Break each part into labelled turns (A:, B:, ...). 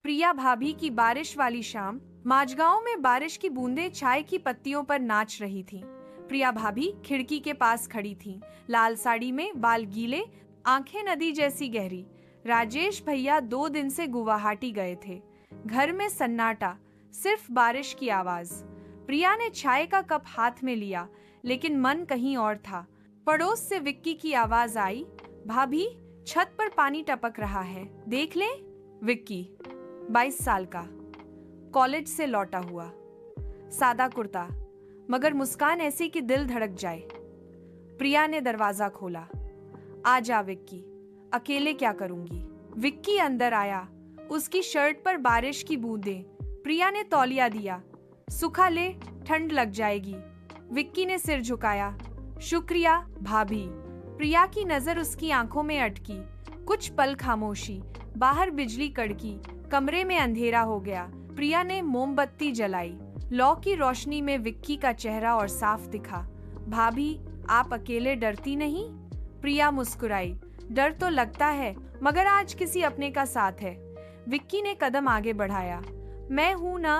A: प्रिया भाभी की बारिश वाली शाम। माझगांव में बारिश की बूंदें चाय की पत्तियों पर नाच रही थीं। प्रिया भाभी खिड़की के पास खड़ी थीं, लाल साड़ी में, बाल गीले, आंखें नदी जैसी गहरी। राजेश भैया 2 दिन से गुवाहाटी गए थे। घर में सन्नाटा, सिर्फ बारिश की आवाज। प्रिया ने चाय का कप हाथ में लिया, लेकिन मन कहीं और था। पड़ोस से विक्की की आवाज आई, भाभी छत पर पानी टपक रहा है, देख ले। विक्की 22 साल का, कॉलेज से लौटा हुआ, सादा कुर्ता, मगर मुस्कान ऐसी कि दिल धड़क जाए। प्रिया ने दरवाजा खोला। आ जा विक्की, अकेले क्या करूंगी। विक्की अंदर आया, उसकी शर्ट पर बारिश की बूंदें। प्रिया ने तौलिया दिया, सुखा ले, ठंड लग जाएगी। विक्की ने सिर झुकाया, शुक्रिया भाभी। प्रिया की नजर उसकी आंखों में अटकी। कुछ पल खामोशी, बाहर बिजली कड़की, कमरे में अंधेरा हो गया। प्रिया ने मोमबत्ती जलाई। लौ की रोशनी में विक्की का चेहरा और साफ दिखा। भाभी आप अकेले डरती नहीं? प्रिया मुस्कुराई, डर तो लगता है, मगर आज किसी अपने का साथ है। विक्की ने कदम आगे बढ़ाया, मैं हूं ना।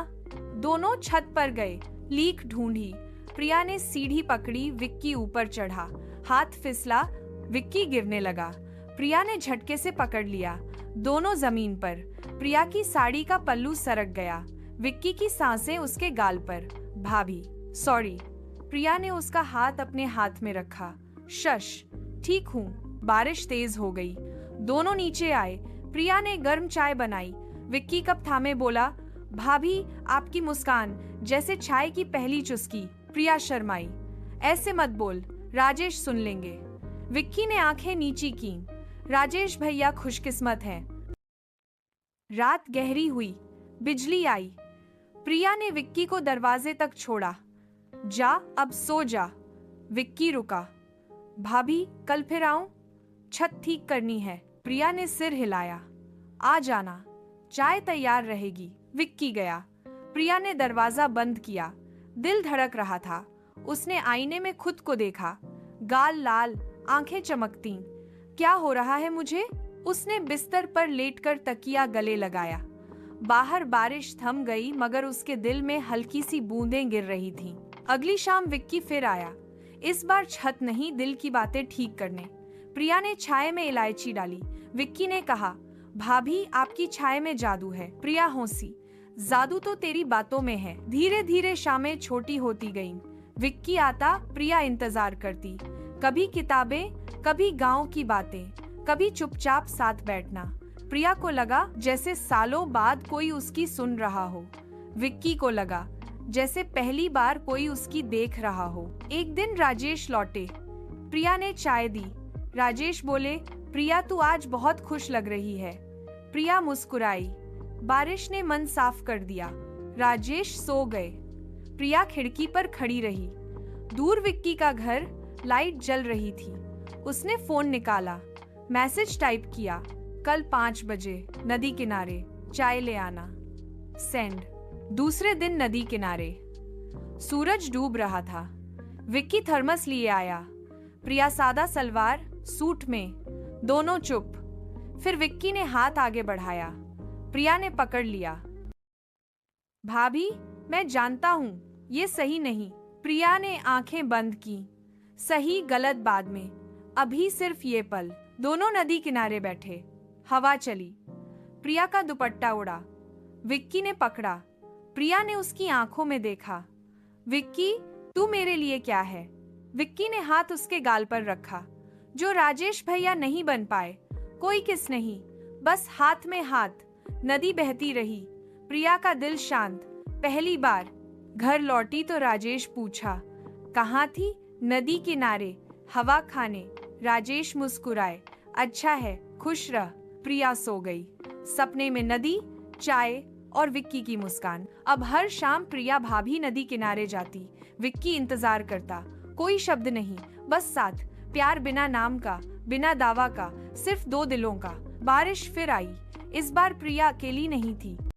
A: दोनों छत पर गए, लीक ढूंढी। प्रिया ने सीढ़ी पकड़ी, विक्की ऊपर चढ़ा, हाथ फिसला, विक्की गिरने लगा। प्रिया ने झटके से पकड़ लिया, दोनों जमीन पर। प्रिया की साड़ी का पल्लू सरक गया, विक्की की सांसें उसके गाल पर। भाभी सॉरी। प्रिया ने उसका हाथ अपने हाथ में रखा। शश, ठीक हूँ। बारिश तेज हो गई, दोनों नीचे आए। प्रिया ने गर्म चाय बनाई। विक्की कप थामे बोला, भाभी आपकी मुस्कान जैसे चाय की पहली चुस्की। प्रिया शर्माई, ऐसे मत बोल, राजेश सुन लेंगे। विक्की ने आंखें नीची की। राजेश भैया खुशकिस्मत हैं। रात गहरी हुई, बिजली आई। प्रिया ने विक्की को दरवाजे तक छोड़ा। जा अब सो जा। विक्की रुका। भाभी कल फिर आऊं? छत ठीक करनी है। प्रिया ने सिर हिलाया। आ जाना, चाय तैयार रहेगी। विक्की गया। प्रिया ने दरवाजा बंद किया। दिल धड़क रहा था। उसने आईने में खुद को देखा, गाल लाल, आंखें चमकती। क्या हो रहा है मुझे? उसने बिस्तर पर लेटकर तकिया गले लगाया। बाहर बारिश थम गई, मगर उसके दिल में हल्की सी बूंदें गिर रही थीं। अगली शाम विक्की फिर आया, इस बार छत नहीं, दिल की बातें ठीक करने। प्रिया ने चाय में इलायची डाली। विक्की ने कहा, भाभी आपकी चाय में जादू है। प्रिया हंसी, जादू तो तेरी बातों में है। धीरे धीरे शामें छोटी होती गईं। विक्की आता, प्रिया इंतजार करती। कभी किताबें, कभी गांव की बातें, कभी चुपचाप साथ बैठना। प्रिया को लगा जैसे सालों बाद कोई उसकी सुन रहा हो। विक्की को लगा जैसे पहली बार कोई उसकी देख रहा हो। एक दिन राजेश लौटे। प्रिया ने चाय दी। राजेश बोले, प्रिया तू आज बहुत खुश लग रही है। प्रिया मुस्कुराई। बारिश ने मन साफ कर दिया। राजेश सो गए। प्रिया खिड़की पर खड़ी रही। दूर विक्की का घर, लाइट जल रही थी। उसने फोन निकाला, मैसेज टाइप किया, कल 5 बजे नदी किनारे, चाय ले आना। सेंड। दूसरे दिन नदी किनारे, सूरज डूब रहा था। विक्की थर्मस लिए आया। प्रिया सादा सलवार सूट में, दोनों चुप। फिर विक्की ने हाथ आगे बढ़ाया। प्रिया ने पकड़ लिया। भाभी मैं जानता हूँ ये सही नहीं। प्रिया ने आंखें बंद की। सही गलत बाद में, अभी सिर्फ ये पल। दोनों नदी किनारे बैठे। हवा चली। प्रिया का दुपट्टा उड़ा। विक्की ने पकड़ा। प्रिया ने उसकी आंखों में देखा। विक्की तू मेरे लिए क्या है? विक्की ने हाथ उसके गाल पर रखा। जो राजेश भैया नहीं बन पाए, कोई किस नहीं, बस हाथ में हाथ। नदी बहती रही। प्रिया का दिल शांत। पहली बार घर लौटी तो राजेश पूछा, कहाँ थी? नदी किनारे, हवा खाने। राजेश मुस्कुराए, अच्छा है, खुश रह। प्रिया सो गई। सपने में नदी, चाय और विक्की की मुस्कान। अब हर शाम प्रिया भाभी नदी किनारे जाती। विक्की इंतजार करता। कोई शब्द नहीं, बस साथ, प्यार बिना नाम का, बिना दावा का, सिर्फ 2 दिलों का। बारिश फिर आई। इस बार प्रिया अकेली नहीं थी।